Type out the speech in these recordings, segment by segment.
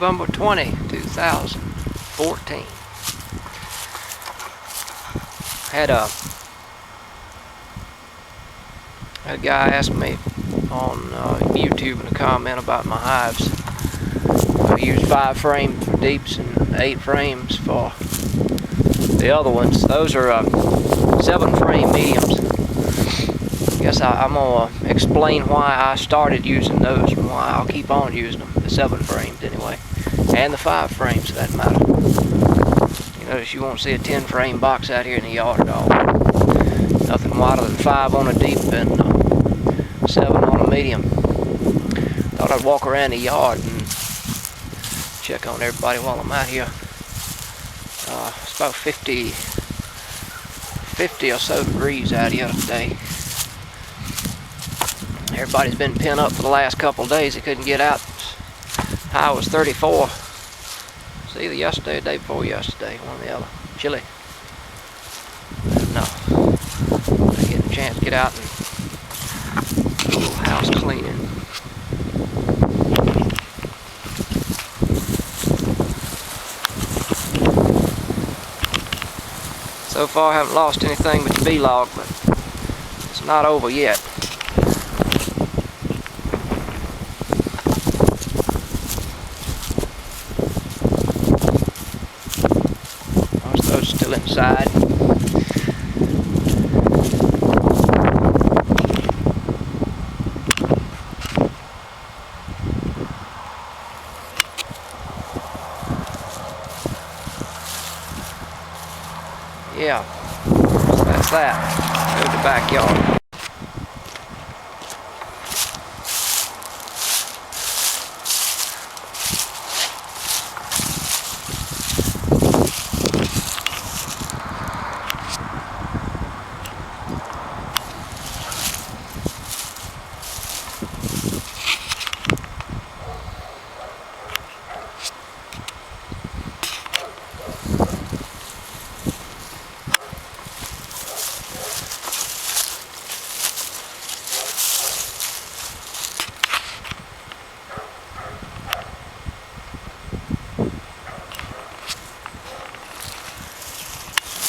November 20, 2014. Had a guy ask me on YouTube in a comment about my hives. I use 5 frames for deeps and 8 frames for the other ones. Those are 7 frame mediums. I guess I'm going to explain why I started using those and why I'll keep on using them. The 7 frames anyway. And the 5 frames for that matter. You notice you won't see a 10 frame box out here in the yard at all. Nothing wider than 5 on a deep and 7 on a medium. Thought I'd walk around the yard and check on everybody while I'm out here. It's about 50 or so degrees out here today. Everybody's been pent up for the last couple of days. They couldn't get out. High was 34. It's either yesterday or the day before yesterday, one or the other. Chilly. No. I get a chance to get out and do a little house cleaning. So far I haven't lost anything but the bee log, but it's not over yet. Most of those are still inside. Yeah, so that's that. Go to the backyard.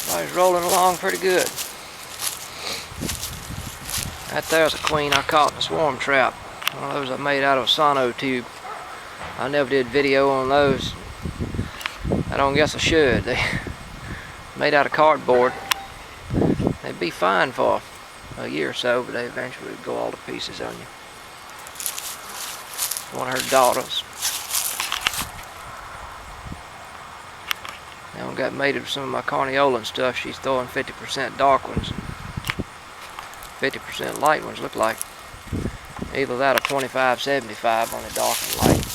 Everybody's rolling along pretty good. That there's a queen I caught in a swarm trap. One of those I made out of a sono tube. I never did video on those. I don't guess I should. They made out of cardboard. They'd be fine for a year or so, but they eventually would go all to pieces on you. One of her daughters. Now I got mated with some of my carniola and stuff. She's throwing 50% dark ones and 50% light ones, look like. Either that or 25-75 on the dark and light.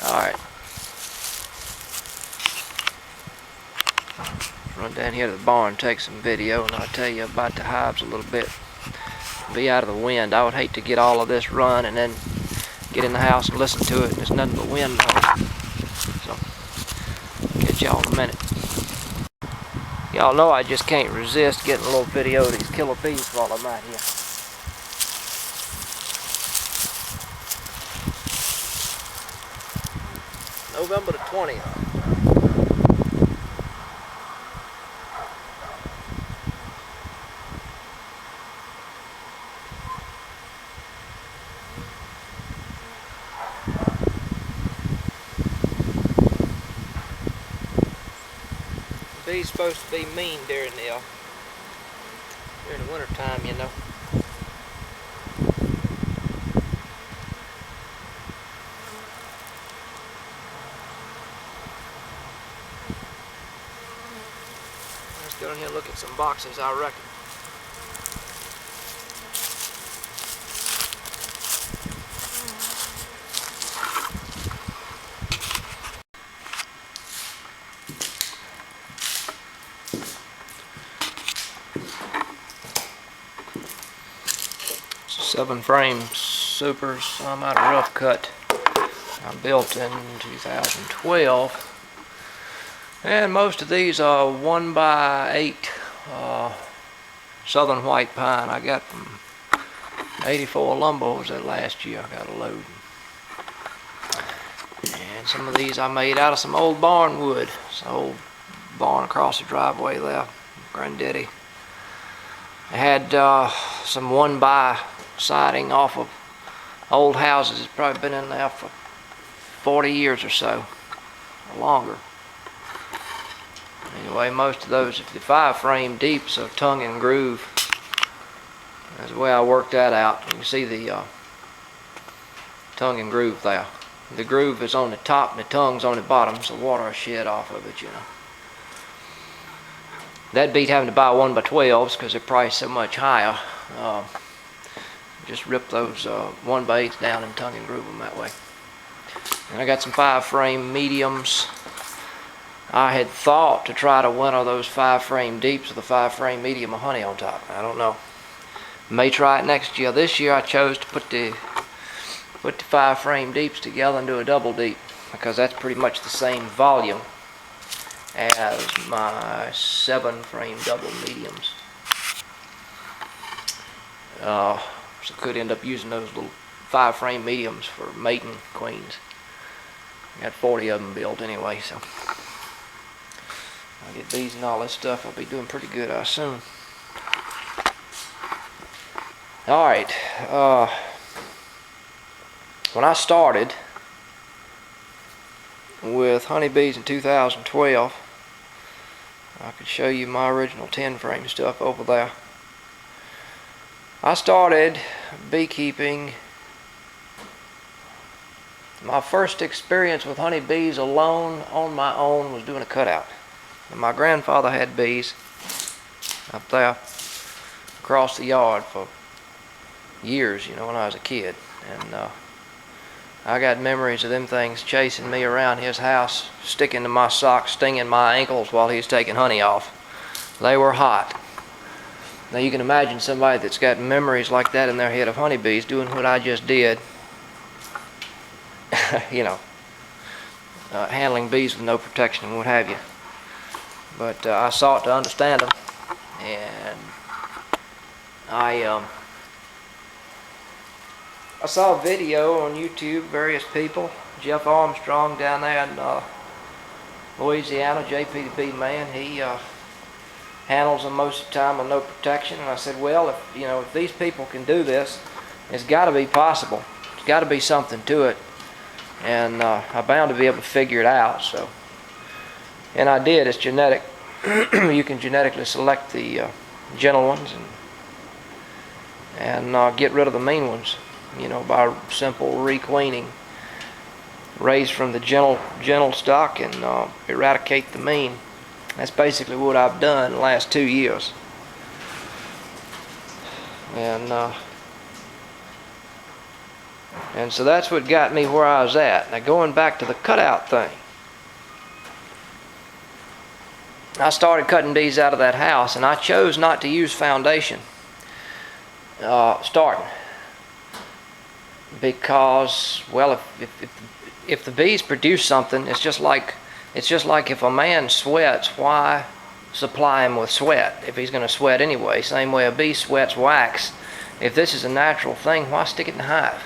Alright. Run down here to the barn, take some video, and I'll tell you about the hives a little bit. Be out of the wind. I would hate to get all of this run and then get in the house and listen to it and there's nothing but wind noise. So, catch y'all in a minute. Y'all know I just can't resist getting a little video of these killer bees while I'm out here. November the 20th. Bees supposed to be mean during the winter time, you know. Let's go in here and look at some boxes, I reckon. Seven frame supers, some out of rough cut. I built in 2012. And most of these are 1x8 southern white pine I got from 84 lumber. Was that last year? I got a load. And some of these I made out of some old barn wood. It's an old barn across the driveway there. Granddaddy had some 1x siding off of old houses. It's probably been in there for 40 years or so, or longer. Anyway, most of those, if the 5-frame deeps are tongue and groove. That's the way I worked that out. You can see the tongue and groove there. The groove is on the top and the tongue's on the bottom, so water will shed off of it, you know. That beat having to buy 1x12s because they're priced so much higher. Just rip those 1x8s down and tongue and groove them that way. And I got some 5-frame mediums. I had thought to try to winter those 5-frame deeps with a 5-frame medium of honey on top. I don't know. May try it next year. This year I chose to put the 5-frame deeps together and do a double deep because that's pretty much the same volume as my 7-frame double mediums. So could end up using those little 5-frame mediums for mating queens. I got 40 of them built anyway, so I'll get these and all this stuff. I'll be doing pretty good, I assume. Alright, when I started with honeybees in 2012, I could show you my original 10-frame stuff over there. I started beekeeping. My first experience with honeybees alone on my own was doing a cutout. And my grandfather had bees up there across the yard for years, you know, when I was a kid. And I got memories of them things chasing me around his house, sticking to my socks, stinging my ankles while he was taking honey off. They were hot. Now you can imagine somebody that's got memories like that in their head of honeybees doing what I just did. You know, handling bees with no protection and what have you. But I sought to understand them, and I saw a video on YouTube, various people, Jeff Armstrong down there in Louisiana, JP the Bee Man, he handles them most of the time with no protection. And I said, well, if these people can do this, it's got to be possible. There's got to be something to it, and I'm bound to be able to figure it out. So, and I did. It's genetic. You can genetically select the gentle ones and get rid of the mean ones, you know, by simple requeening. Raise from the gentle stock and eradicate the mean. That's basically what I've done the last 2 years. And so that's what got me where I was at. Now going back to the cutout thing. I started cutting bees out of that house, and I chose not to use foundation starting. Because, well, if the bees produce something, it's just like if a man sweats, why supply him with sweat if he's going to sweat anyway? Same way a bee sweats wax. If this is a natural thing, why stick it in the hive?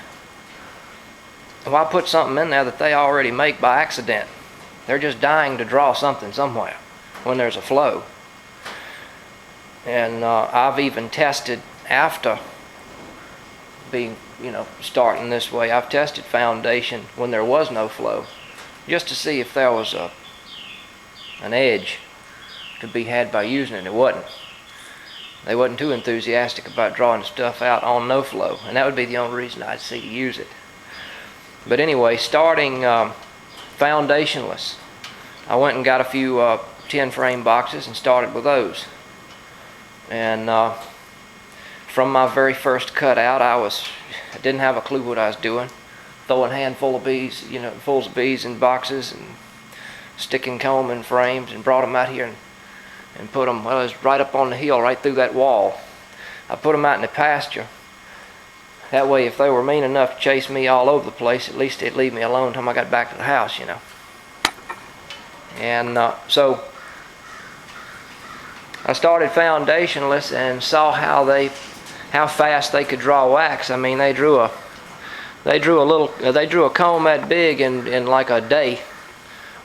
Why put something in there that they already make by accident? They're just dying to draw something somewhere when there's a flow. And I've even tested after being, starting this way. I've tested foundation when there was no flow, just to see if there was an edge to be had by using it. It wasn't. They wasn't too enthusiastic about drawing stuff out on no flow, and that would be the only reason I'd see to use it. But anyway, starting foundationless, I went and got a few 10-frame boxes and started with those. And from my very first cutout, I didn't have a clue what I was doing. Throwing handful of bees, fulls of bees in boxes and sticking comb in frames, and brought them out here and put them, well, it was right up on the hill, right through that wall. I put them out in the pasture. That way, if they were mean enough to chase me all over the place, at least they'd leave me alone until I got back to the house, And so I started foundationless and saw how fast they could draw wax. I mean, they drew a comb that big in like a day.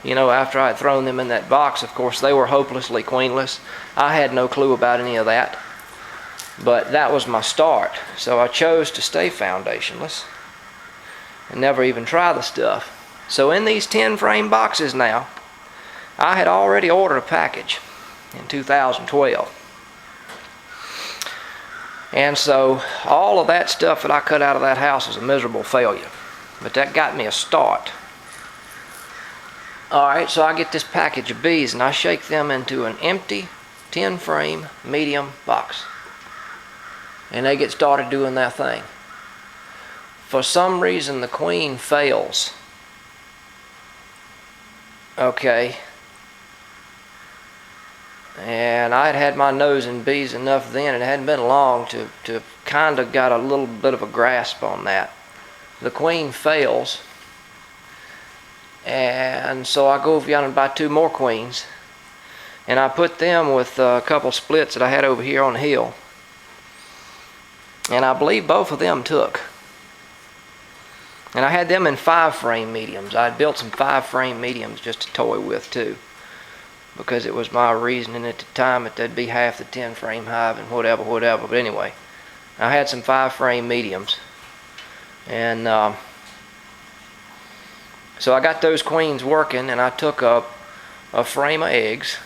You know, after I had thrown them in that box. Of course, they were hopelessly queenless. I had no clue about any of that. But that was my start. So I chose to stay foundationless and never even try the stuff. So in these 10 frame boxes now, I had already ordered a package in 2012. And so all of that stuff that I cut out of that house was a miserable failure. But that got me a start. Alright, so I get this package of bees and I shake them into an empty 10 frame medium box. And they get started doing their thing. For some reason the queen fails. Okay. And I'd had my nose in bees enough then, it hadn't been long to kind of got a little bit of a grasp on that. The queen fails. And so I go over yonder and buy 2 more queens. And I put them with a couple splits that I had over here on the hill. And I believe both of them took. And I had them in 5 frame mediums. I had built some 5 frame mediums just to toy with too. Because it was my reasoning at the time that they'd be half the 10 frame hive and whatever. But anyway, I had some 5 frame mediums. And so I got those queens working, and I took a frame of eggs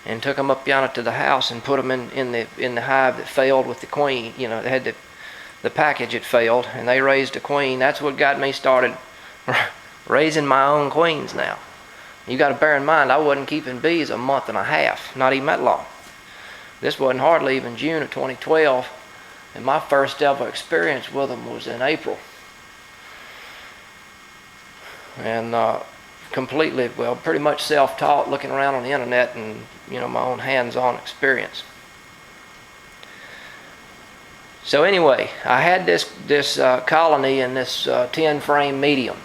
and took them up yonder to the house and put them in the hive that failed with the queen. You know, they had the package that failed, and they raised a queen. That's what got me started raising my own queens now. You got to bear in mind, I wasn't keeping bees a month and a half, not even that long. This wasn't hardly even June of 2012, and my first ever experience with them was in April. And completely, well, pretty much self-taught, looking around on the internet and, you know, my own hands-on experience. So anyway, I had this colony in this 10 frame medium.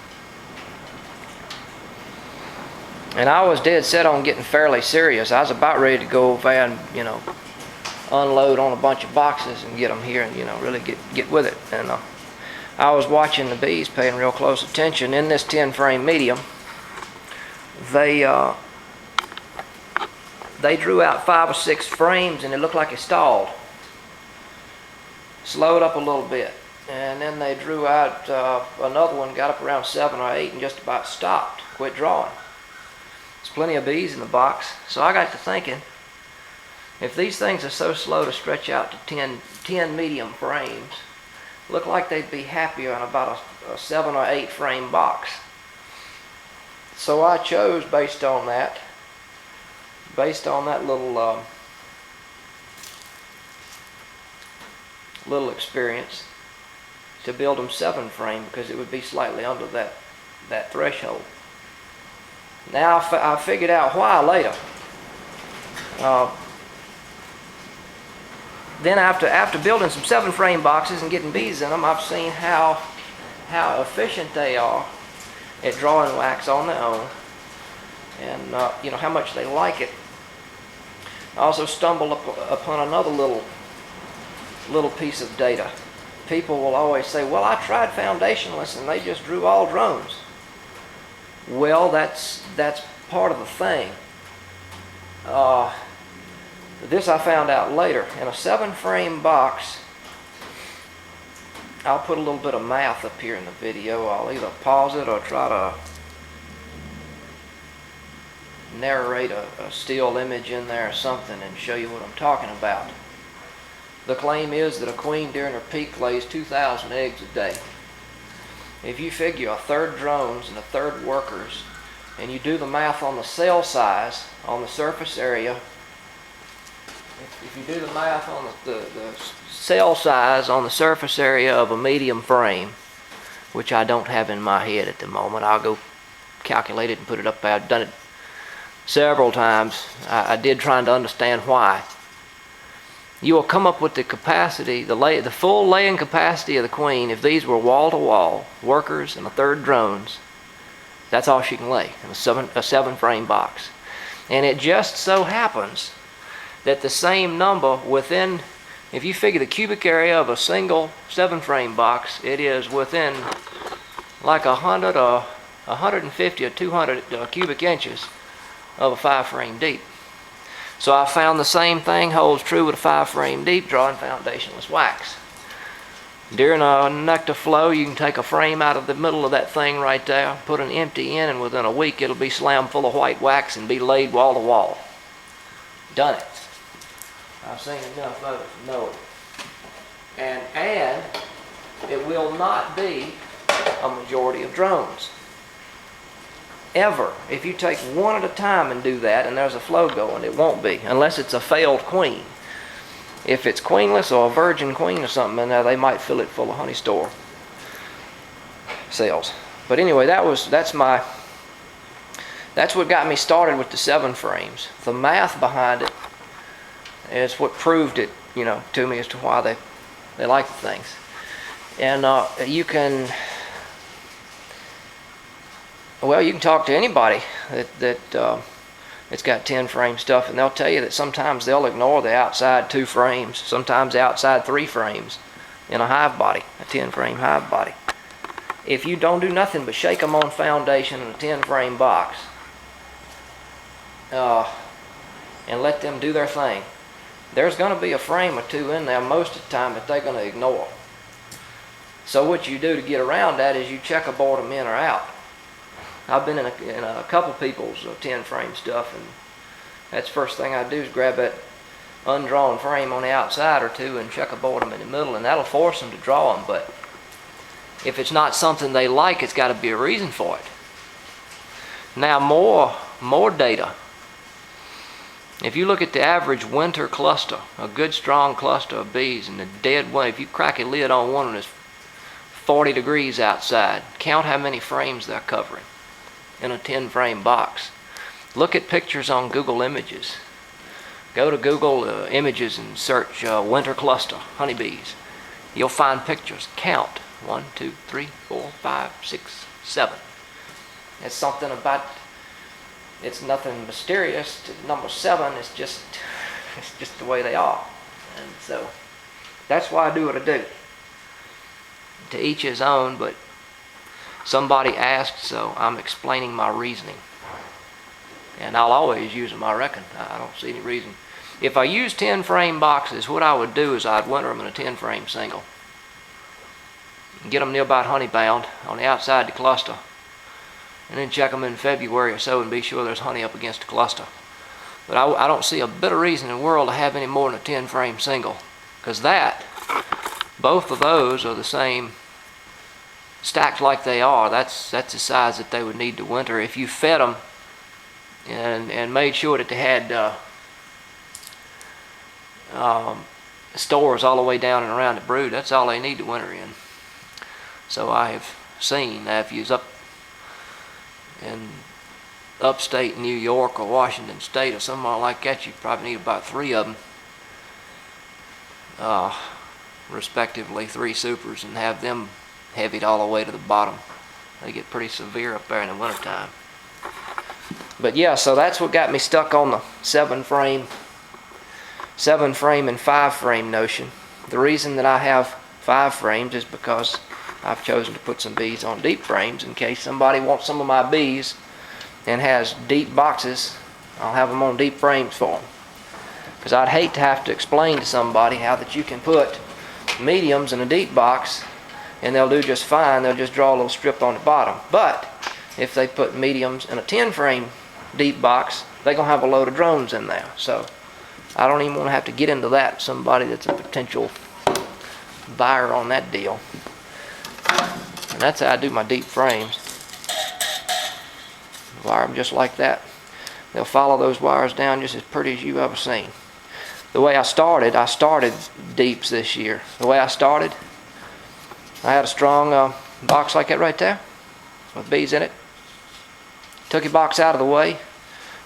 And I was dead set on getting fairly serious. I was about ready to go over and, you know, unload on a bunch of boxes and get them here and, you know, really get with it. And I was watching the bees, paying real close attention. In this 10 frame medium, they drew out 5 or 6 frames and it looked like it stalled. Slowed up a little bit. And then they drew out another one, got up around 7 or 8 and just about stopped, quit drawing. There's plenty of bees in the box. So I got to thinking, if these things are so slow to stretch out to 10 medium frames, look like they'd be happier in about a 7 or 8 frame box. So I chose, based on that little experience, to build them 7 frame because it would be slightly under that threshold. Now I figured out why later. Then after building some 7 frame boxes and getting bees in them, I've seen how efficient they are at drawing wax on their own, and you know, how much they like it. I also stumbled upon another little piece of data. People will always say, well, I tried foundationless and they just drew all drones. Well, that's part of the thing. This I found out later. In a 7 frame box, I'll put a little bit of math up here in the video. I'll either pause it or try to narrate a still image in there or something and show you what I'm talking about. The claim is that a queen during her peak lays 2,000 eggs a day. If you figure 1/3 drones and 1/3 workers, and you do the math on the cell size, on the surface area, if you do the math on the cell size on the surface area of a medium frame, which I don't have in my head at the moment, I'll go calculate it and put it up there. I've done it several times. I did, trying to understand why. You will come up with the capacity, the full laying capacity of the queen. If these were wall-to-wall workers and 1/3 drones, That's all she can lay in a 7-frame box. And it just so happens that the same number within, if you figure the cubic area of a single 7-frame box, it is within like 100 or 150 or 200 cubic inches of a 5-frame deep. So I found the same thing holds true with a 5-frame deep drawing foundationless wax. During a nectar flow, you can take a frame out of the middle of that thing right there, put an empty in, and within a week it'll be slammed full of white wax and be laid wall to wall. Done it. I've seen enough of it to know it. And it will not be a majority of drones. Ever. If you take one at a time and do that and there's a flow going, it won't be, unless it's a failed queen. If it's queenless or a virgin queen or something in there, they might fill it full of honey store cells. But anyway, that's what got me started with the 7 frames. The math behind it is what proved it, to me as to why they like the things. And you can talk to anybody it's got 10-frame stuff, and they'll tell you that sometimes they'll ignore the outside 2 frames, sometimes the outside 3 frames in a hive body, a 10-frame hive body. If you don't do nothing but shake them on foundation in a 10-frame box and let them do their thing, there's going to be a frame or 2 in there most of the time that they're going to ignore. So what you do to get around that is you checkerboard them in or out. I've been in a couple people's 10-frame stuff, and that's the first thing I do is grab that undrawn frame on the outside or 2 and checkerboard them in the middle, and that'll force them to draw them. But if it's not something they like, it's got to be a reason for it. Now more data. If you look at the average winter cluster, a good strong cluster of bees, and the dead one, if you crack a lid on one and it's 40 degrees outside, count how many frames they're covering in a 10-frame box. Look at pictures on Google Images. Go to Google Images and search winter cluster honeybees. You'll find pictures. Count 1, 2, 3, 4, 5, 6, 7. It's something about. It's nothing mysterious. Number 7 it's just the way they are, and so that's why I do what I do. To each his own, but somebody asked, so I'm explaining my reasoning. And I'll always use them, I reckon. I don't see any reason. If I use 10-frame boxes, what I would do is I'd winter them in a 10-frame single. Get them near about honey bound on the outside of the cluster. And then check them in February or so and be sure there's honey up against the cluster. But I don't see a bit of reason in the world to have any more than a 10-frame single. Because both of those are the same, stacked like they are. That's the size that they would need to winter. If you fed them and made sure that they had stores all the way down and around the brood, that's all they need to winter in. So I have seen that if you was up in upstate New York or Washington State or somewhere like that, you probably need about 3 of them, respectively 3 supers, and have them heavied all the way to the bottom. They get pretty severe up there in the wintertime. But yeah, so that's what got me stuck on the 7-frame and 5-frame notion. The reason that I have 5 frames is because I've chosen to put some bees on deep frames in case somebody wants some of my bees and has deep boxes. I'll have them on deep frames for them. Because I'd hate to have to explain to somebody how that you can put mediums in a deep box and they'll do just fine. They'll just draw a little strip on the bottom. But if they put mediums in a 10-frame deep box, they're going to have a load of drones in there. So I don't even want to have to get into that. Somebody that's a potential buyer on that deal. And that's how I do my deep frames. Wire them just like that. They'll follow those wires down just as pretty as you've ever seen. The way I started deeps this year. The way I started, I had a strong box like that right there with bees in it. Took a box out of the way.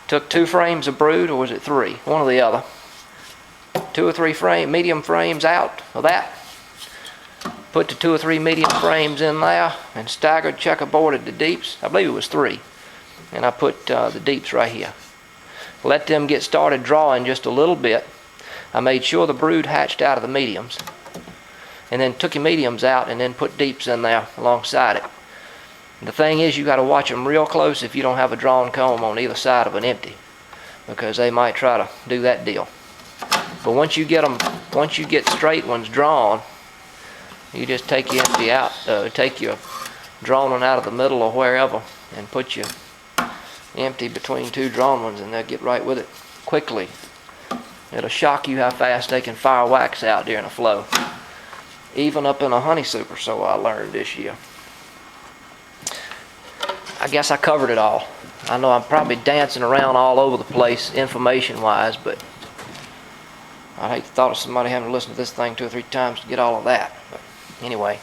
Took 2 frames of brood, or was it 3? One or the other. 2 or 3 medium frames out of that. Put the 2 or 3 medium frames in there and staggered checkerboarded the deeps. I believe it was 3. And I put the deeps right here. Let them get started drawing just a little bit. I made sure the brood hatched out of the mediums. And then took your mediums out and then put deeps in there alongside it. The thing is, you got to watch them real close if you don't have a drawn comb on either side of an empty, because they might try to do that deal. But once you get straight ones drawn, you just take your empty out, take your drawn one out of the middle or wherever, and put your empty between 2 drawn ones, and they'll get right with it quickly. It'll shock you how fast they can fire wax out during a flow. Even up in a honey super, so I learned this year. I guess I covered it all. I know I'm probably dancing around all over the place information-wise, but I hate the thought of somebody having to listen to this thing 2 or 3 times to get all of that. But anyway.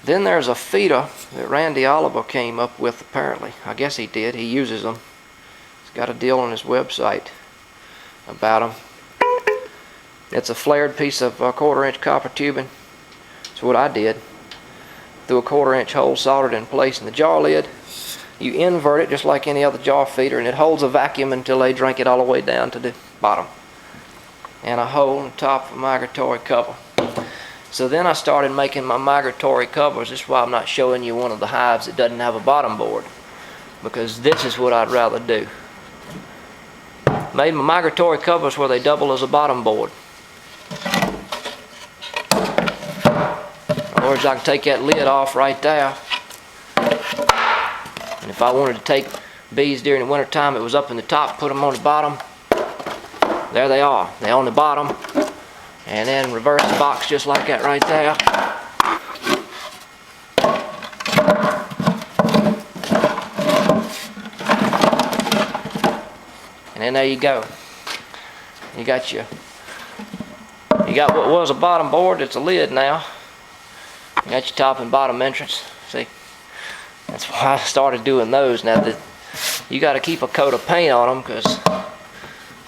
Then there's a feeder that Randy Oliver came up with, apparently. I guess he did. He uses them. He's got a deal on his website about them. It's a flared piece of 1/4 inch copper tubing. That's what I did. Through a 1/4 inch hole soldered in place in the jar lid. You invert it just like any other jar feeder, and it holds a vacuum until they drink it all the way down to the bottom. And a hole on the top of a migratory cover. So then I started making my migratory covers. This is why I'm not showing you one of the hives that doesn't have a bottom board, because this is what I'd rather do. Made my migratory covers where they double as a bottom board. In other words, I can take that lid off right there, and if I wanted to take bees during the winter time, it was up in the top, put them on the bottom. There they are. They're on the bottom. And then reverse the box just like that right there. And then there you go. You got what was a bottom board, it's a lid now. You got your top and bottom entrance. See? That's why I started doing those. Now that you got to keep a coat of paint on them, because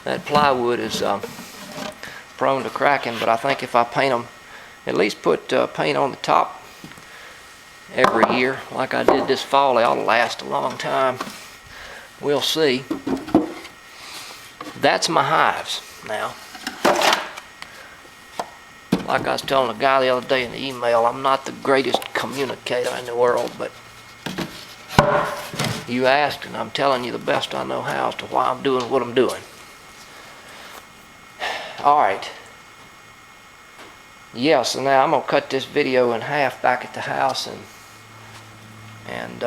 that plywood is prone to cracking, but I think if I paint them, at least put paint on the top every year like I did this fall, they ought to last a long time. We'll see. That's my hives now. Like I was telling a guy the other day in the email, I'm not the greatest communicator in the world, but you asked and I'm telling you the best I know how as to why I'm doing what I'm doing. Alright. Yeah, so now I'm going to cut this video in half back at the house and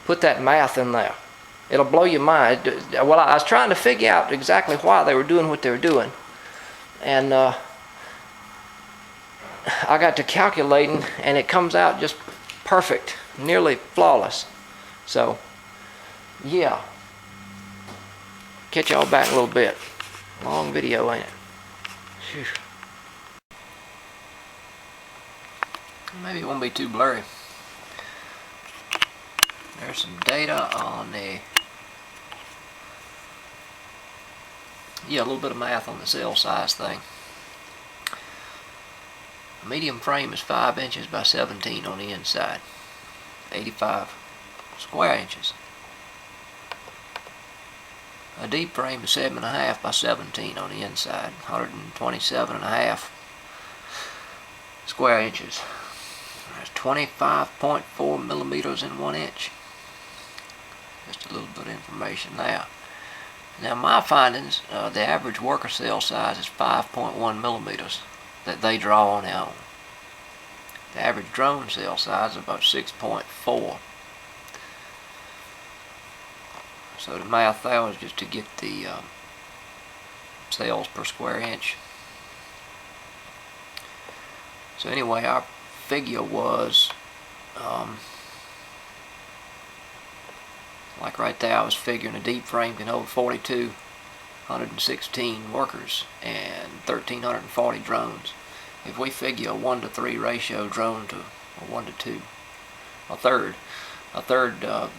put that math in there. It'll blow your mind. Well, I was trying to figure out exactly why they were doing what they were doing. And I got to calculating, and it comes out just perfect, nearly flawless. So, yeah. Catch y'all back in a little bit. Long video, ain't it? Whew. Maybe it won't be too blurry. There's some data on the... Yeah, a little bit of math on the cell size thing. A medium frame is 5 inches by 17 on the inside. 85 square inches. A deep frame is 7.5 by 17 on the inside, 127.5 square inches. There's 25.4 millimeters in 1 inch. Just a little bit of information there. Now my findings, the average worker cell size is 5.1 millimeters that they draw on their own. The average drone cell size is about 6.4. So the math there was just to get the cells per square inch. So anyway, our figure was, like right there, I was figuring a deep frame can hold 4,216 workers and 1,340 drones. If we figure a 1-to-3 ratio drone to a 1-to-2, a third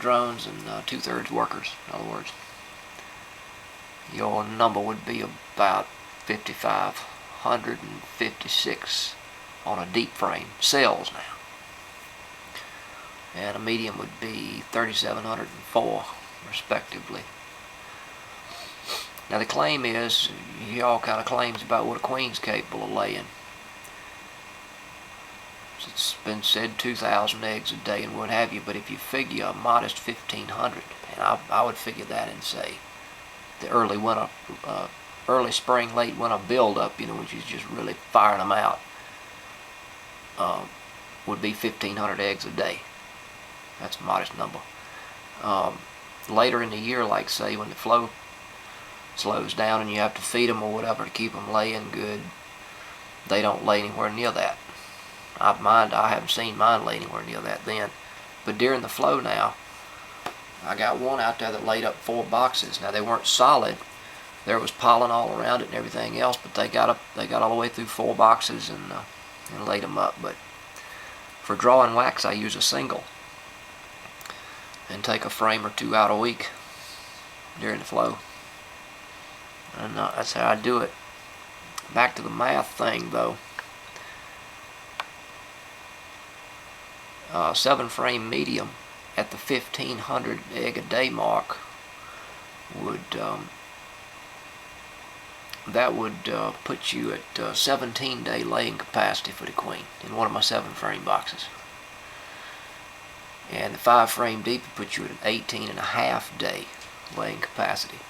drones and 2/3 workers, in other words, your number would be about 5,556 on a deep frame cells now. And a medium would be 3,704 respectively. Now the claim is, you hear all kind of claims about what a queen's capable of laying. It's been said 2,000 eggs a day and what have you, but if you figure a modest 1,500, and I would figure that in, say, the early winter, early spring, late winter build-up, you know, when she's just really firing them out, would be 1,500 eggs a day. That's a modest number. Later in the year, like say when the flow slows down and you have to feed them or whatever to keep them laying good, they don't lay anywhere near that. I haven't seen mine lay anywhere near that then. But during the flow now, I got one out there that laid up 4 boxes. Now they weren't solid. There was pollen all around it and everything else, but they got all the way through 4 boxes and laid them up. But for drawing wax, I use a single and take a frame or 2 out a week during the flow. And that's how I do it. Back to the math thing though. 7 frame medium at the 1,500 egg a day mark would put you at 17-day laying capacity for the queen in one of my 7 frame boxes. And the 5 frame deep would put you at an 18.5-day laying capacity.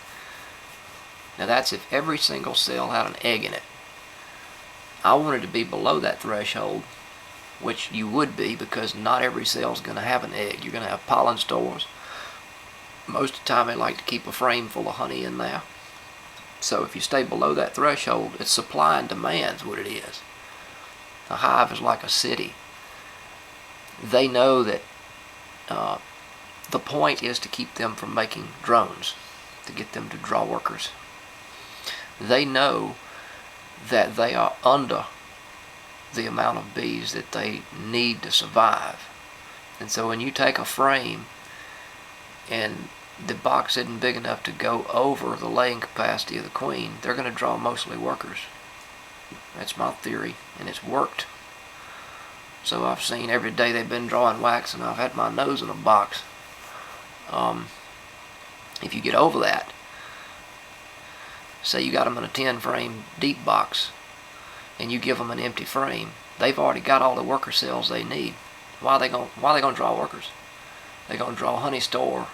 Now that's if every single cell had an egg in it. I wanted to be below that threshold, which you would be because not every cell is going to have an egg. You're going to have pollen stores. Most of the time they like to keep a frame full of honey in there. So if you stay below that threshold, it's supply and demand's what it is. A hive is like a city. They know that the point is to keep them from making drones, to get them to draw workers. They know that they are under the amount of bees that they need to survive. And so when you take a frame and the box isn't big enough to go over the laying capacity of the queen, they're going to draw mostly workers. That's my theory, and it's worked. So I've seen every day they've been drawing wax, and I've had my nose in a box. If you get over that, say you got them in a 10 frame deep box, and you give them an empty frame, they've already got all the worker cells they need. Why are they going to draw workers? They're going to draw honey store,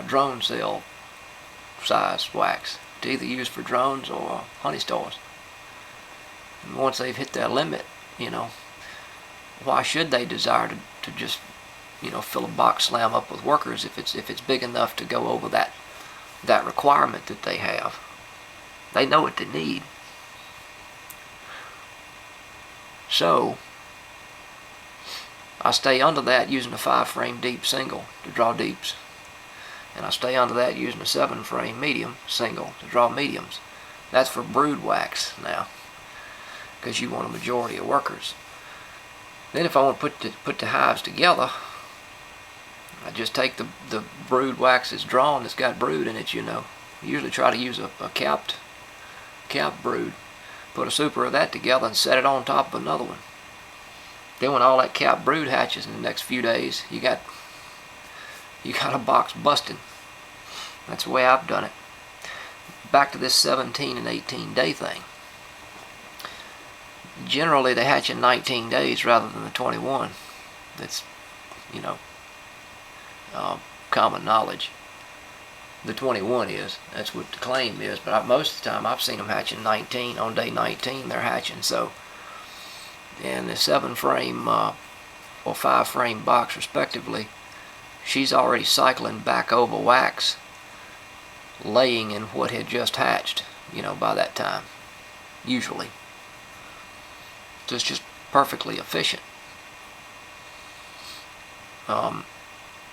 drone cell size wax to either use for drones or honey stores. And once they've hit their limit, you know, why should they desire to just, you know, fill a box slam up with workers if it's big enough to go over that requirement that they have? They know what they need. So I stay under that using a 5 frame deep single to draw deeps, and I stay under that using a 7 frame medium single to draw mediums. That's for brood wax now, because you want a majority of workers. Then if I want to put the hives together, I just take the brood wax that's drawn that's got brood in it, you know. I usually try to use a capped brood. Put a super of that together and set it on top of another one. Then when all that capped brood hatches in the next few days, you got a box busting. That's the way I've done it. Back to this 17 and 18 day thing. Generally they hatch in 19 days rather than the 21. That's, you know, common knowledge. The 21 is. That's what the claim is. But most of the time I've seen them hatching 19. On day 19 they're hatching. So, in the 7 frame or 5 frame box respectively, she's already cycling back over wax, laying in what had just hatched, you know, by that time. Usually. So it's just perfectly efficient.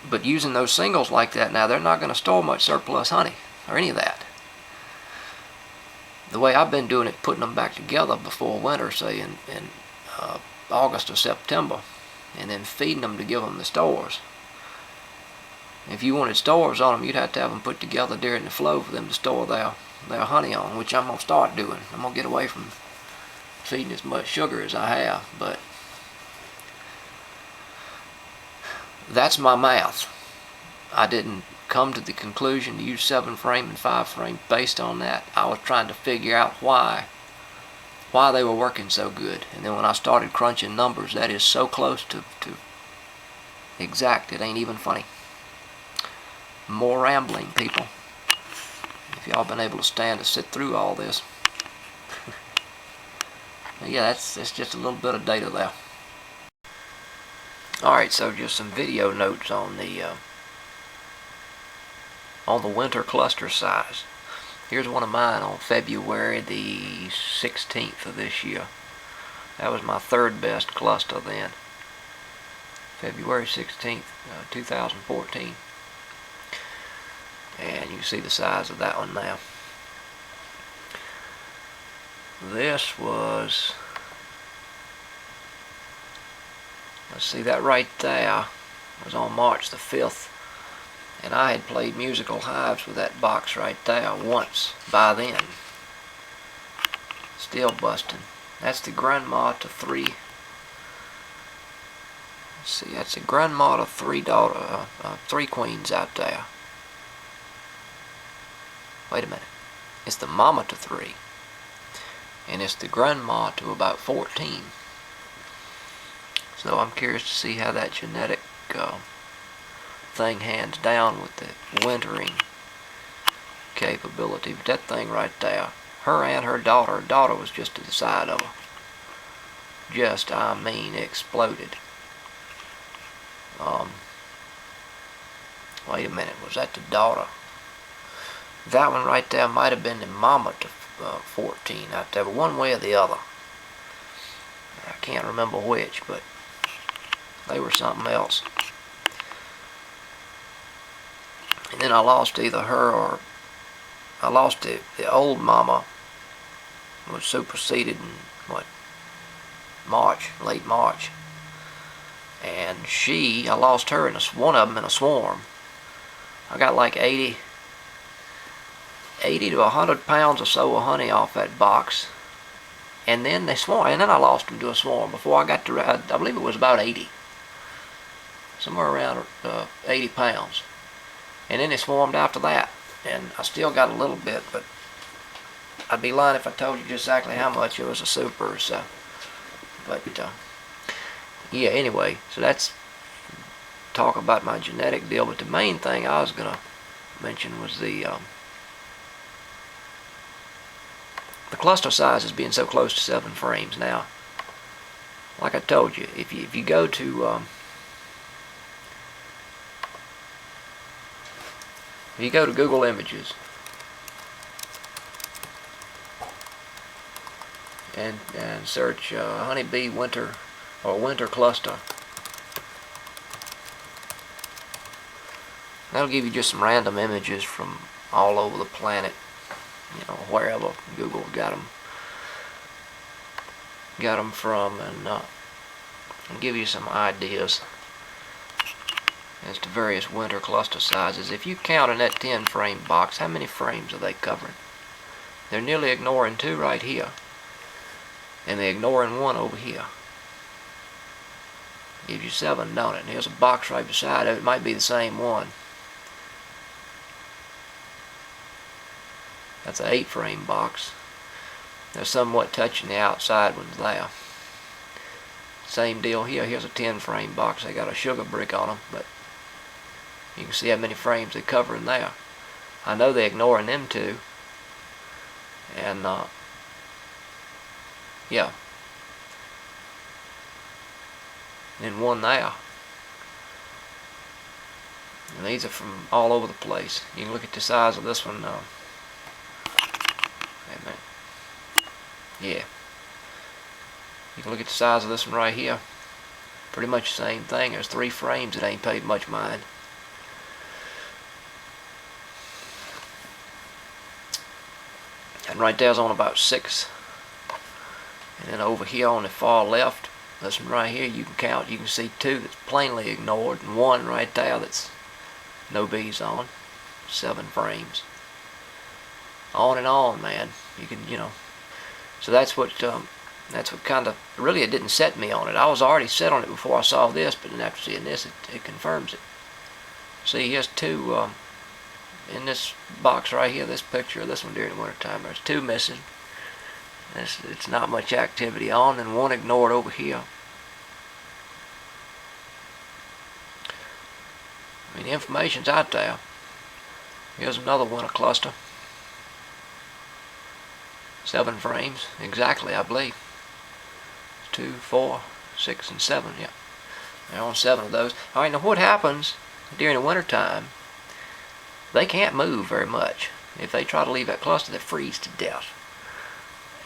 But using those singles like that now, they're not going to store much surplus honey or any of that. The way I've been doing it, putting them back together before winter, say in August or September, and then feeding them to give them the stores. If you wanted stores on them, you'd have to have them put together during the flow for them to store their honey on, which I'm going to start doing. I'm going to get away from feeding as much sugar as I have, but that's my math. I didn't come to the conclusion to use 7 frame and 5 frame based on that. I was trying to figure out why they were working so good. And then when I started crunching numbers, that is so close to exact, it ain't even funny. More rambling, people. If y'all been able to stand to sit through all this. Yeah, that's just a little bit of data there. Alright, so just some video notes on the winter cluster size. Here's one of mine on February the 16th of this year. That was my 3rd best cluster then. February 16th, 2014. And you can see the size of that one now. This was, let's see, that right there was on March the 5th. And I had played musical hives with that box right there once by then. Still busting. That's the grandma to 3. Let's see, that's the grandma to 3 queens out there. Wait a minute. It's the mama to 3. And it's the grandma to about 14. So I'm curious to see how that genetic thing hands down with the wintering capability. But that thing right there, her and her daughter was just to the side of her. Just, I mean, exploded. Wait a minute, was that the daughter? That one right there might have been the mama to 14 out there, but one way or the other. I can't remember which, but they were something else. And then I lost either her or I lost the old mama. Was superseded in what, March, late March. And I lost her in one of them in a swarm. I got like 80 to 100 pounds or so of honey off that box. And then they swarmed, and then I lost them to a swarm before I got to, I believe it was about 80. Somewhere around 80 pounds. And then they swarmed after that. And I still got a little bit, but I'd be lying if I told you just exactly how much. It was a super, so. But, yeah, anyway, so that's talk about my genetic deal. But the main thing I was going to mention was the cluster sizes being so close to 7 frames now. Like I told you, if you go to Google Images and search honeybee winter or winter cluster, that'll give you just some random images from all over the planet. You know, wherever Google got them from, and give you some ideas as to various winter cluster sizes. If you count in that 10 frame box, how many frames are they covering? They're nearly ignoring 2 right here, and they're ignoring 1 over here. Gives you 7, don't it? And here's a box right beside it. It might be the same one. That's an 8 frame box. They're somewhat touching the outside ones there. Same deal here. Here's a 10 frame box. They got a sugar brick on them, but you can see how many frames they cover in there. I know they're ignoring them 2. And yeah. And then 1 there. And these are from all over the place. You can look at the size of this one. Wait a minute. Yeah. You can look at the size of this one right here. Pretty much the same thing. There's 3 frames. It ain't paid much mind. And right there's on about 6. And then over here on the far left, this one right here, you can count. You can see 2 that's plainly ignored, and 1 right there that's no bees on, 7 frames. On and on, man. You can, So that's what kind of, really it didn't set me on it. I was already set on it before I saw this, but then after seeing this, it confirms it. See, here's 2, in this box right here, this picture of this one during the winter time, there's 2 missing. It's not much activity on, and 1 ignored over here. I mean, the information's out there. Here's another one, a cluster. 7 frames, exactly, I believe. 2, 4, 6, and 7, yeah. They're on 7 of those. Alright, now what happens during the winter time, they can't move very much. If they try to leave that cluster, they freeze to death.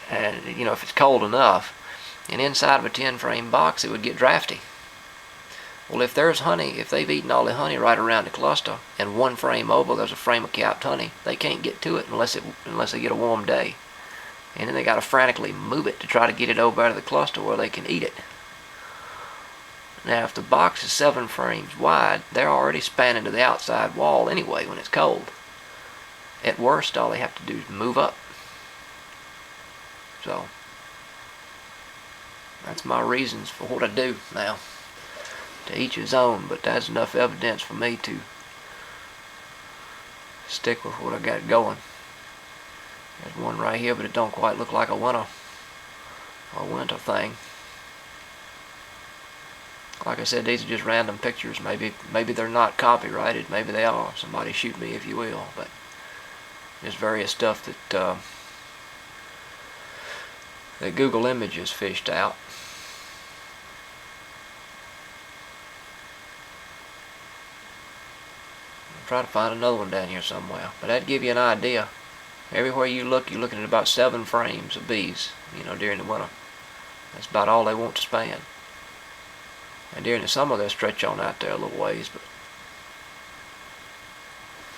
And, if it's cold enough, and inside of a 10-frame box, it would get drafty. Well, if there's honey, if they've eaten all the honey right around the cluster, and 1 frame over, there's a frame of capped honey, they can't get to it unless they get a warm day. And then they got to frantically move it to try to get it over out of the cluster where they can eat it. Now, if the box is 7 frames wide, they're already spanning to the outside wall anyway when it's cold. At worst, all they have to do is move up. So, that's my reasons for what I do now. To each his own, but that's enough evidence for me to stick with what I got going. There's one right here, but it don't quite look like a winter thing. Like I said, these are just random pictures. Maybe they're not copyrighted. Maybe they are. Somebody shoot me if you will. But there's various stuff that Google Images fished out. I'll try to find another one down here somewhere. But that'd give you an idea. Everywhere you look, you're looking at about 7 frames of bees, during the winter. That's about all they want to span. And during the summer, they'll stretch on out there a little ways, but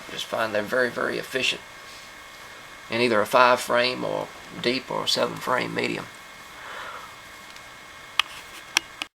I just find they're very, very efficient in either a 5-frame or deep or a 7-frame medium.